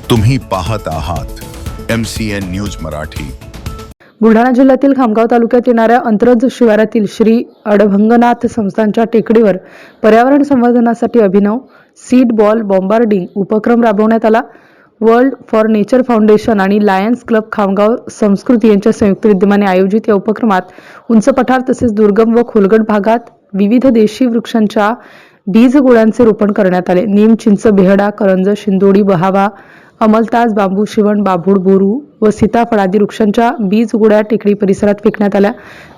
तुम्ही पाहत आहात MCN न्यूज मराठी। बुलढाणा जिल्ह्यातील खामगाव तालुक्यात येणाऱ्या अंतरज शिवारातील श्री अडभंगनाथ संस्थानच्या टेकडीवर पर्यावरण संवर्धनासाठी अभिनव सीड बॉल बॉम्बार्डिंग उपक्रम राबवण्यात आला। वर्ल्ड फॉर नेचर फाउंडेशन आणि लायन्स क्लब खामगाव संस्कृती यांच्या संयुक्त विद्यमाने आयोजित या उपक्रमात उंच पठार तसेच दुर्गम व खोलगट भागात विविध देशी वृक्षांच्या बीज गोळ्यांचे रोपण करण्यात आले। नीम, चिंच, बेहडा, करंज, शिंदोडी, बहावा, अमलतास, बांबू, शिवण, बाभूळ, बोरू व सीताफळ आदी वृक्षांच्या बीज गोळ्या टेकडी परिसरात फेकण्यात आल्या।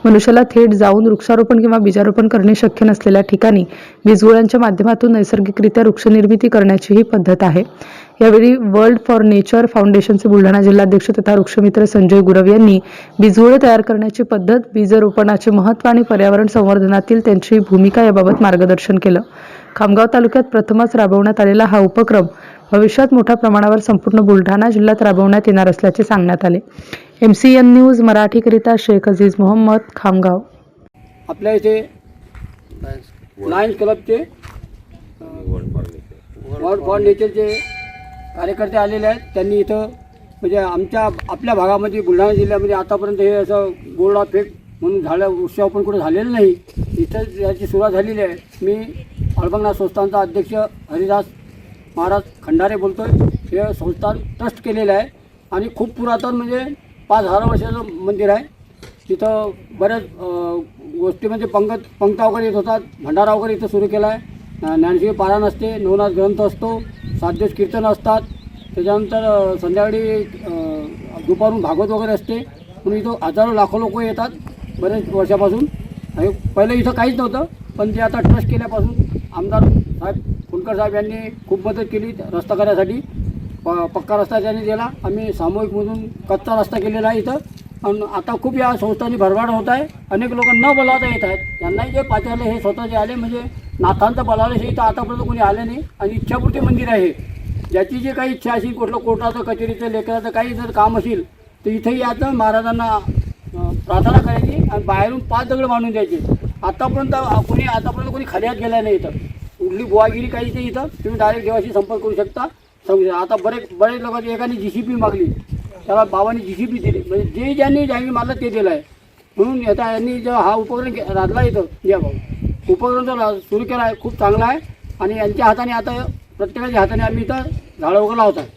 मनुष्याला थेट जाऊन वृक्षारोपण किंवा बीजारोपण करणे शक्य नसलेल्या ठिकाणी बीजगोळ्यांच्या माध्यमातून नैसर्गिकरित्या वृक्ष निर्मिती करण्याची ही पद्धत आहे। यावेळी वर्ल्ड फॉर नेचर फाउंडेशनचे बुलढाणा जिल्हाध्यक्ष तथा वृक्षमित्र संजय गुरव यांनी बीजगोळे तयार करण्याची पद्धत, बीजरोपणाचे महत्त्व आणि पर्यावरण संवर्धनातील त्यांची भूमिका याबाबत मार्गदर्शन केलं। खामगाव तालुक्यात प्रथमच राबवण्यात आलेला हा उपक्रम भविष्यात मोठ्या प्रमाणावर संपूर्ण बुलढाणा जिल्ह्यात राबवण्यात येणार असल्याचे सांगण्यात आले। MCN न्यूज मराठीकरिता शेख अजीज मोहम्मद, खामगाव। आपल्या इथे लायन्स क्लबचे वर्ल्ड फॉर नेचरचे कार्यकर्ते आलेले आहेत। त्यांनी इथं म्हणजे आपल्या भागामध्ये बुलढाणा जिल्ह्यामध्ये आतापर्यंत हे असं गोळा फेक म्हणून झालं वृक्षारोपण कुठं झालेलं नाही। इथं याची सुरुवात झालेली आहे। मी अडभंगनाथ संस्थानचा अध्यक्ष हरिदास महाराज खंडारे बोलतो आहे। हे संस्थान ट्रस्ट केलेलं आहे आणि खूप पुरातन म्हणजे 5000 वर्षाचं मंदिर आहे। तिथं बऱ्याच गोष्टी म्हणजे पंक्ता वगैरे येत होतात, भंडारा वगैरे इथं सुरू केला आहे। ज्ञानदेव पारायण असते, नवनाथ ग्रंथ असतो, 7 दिवस कीर्तन असतात, त्याच्यानंतर संध्याकाळी दुपारून भागवत वगैरे असते। म्हणून इथं हजारो लाखो लोक येतात बरेच वर्षापासून। आणि पहिलं इथं काहीच नव्हतं, पण ते आता ट्रस्ट केल्यापासून आमदार साहेब फुंडकर साहेब यांनी खूप मदत केली रस्ता करण्यासाठी। पक्का रस्ता त्यांनी दिला, आम्ही सामूहिकमधून कच्चा रस्ता केलेला आहे इथं। आणि आता खूप या संस्थांनी भरभराट होत आहे। अनेक लोक न बोलावता येत आहेत, त्यांनाही जे पाठवले हे स्वतःचे आले, म्हणजे नाथांचं बोलावल्याशिवाय इथं आतापर्यंत कोणी आले नाही। आणि इच्छापूर्ती मंदिर आहे, ज्याची जी काही इच्छा असेल, कुठलं कोर्टाचं, कचेरीचं, लेकराचं काही जर काम असेल तर इथेही याचं महाराजांना प्रार्थना करायची आणि बाहेरून 5 दगड बांधून द्यायचे। आतापर्यंत कोणी खाली हात गेला नाही इथं। कुठली बुवागिरी काही ते इथं तुम्ही डायरेक्ट देवाशी संपर्क करू शकता। समजा आता बरेच लोकांनी एकाने GCP मागली, त्याला बाबांनी GCP दिली, म्हणजे ज्यांनी मारलं ते दिलं आहे। म्हणून आता यांनी जो हा उपक्रम राधला इथं या उपक्रम जो सुरू केला आहे खूप चांगला आहे। आणि यांच्या हाताने आता प्रत्येकाच्या हाताने आम्ही इथं झाडं वगैरे लावत आहे।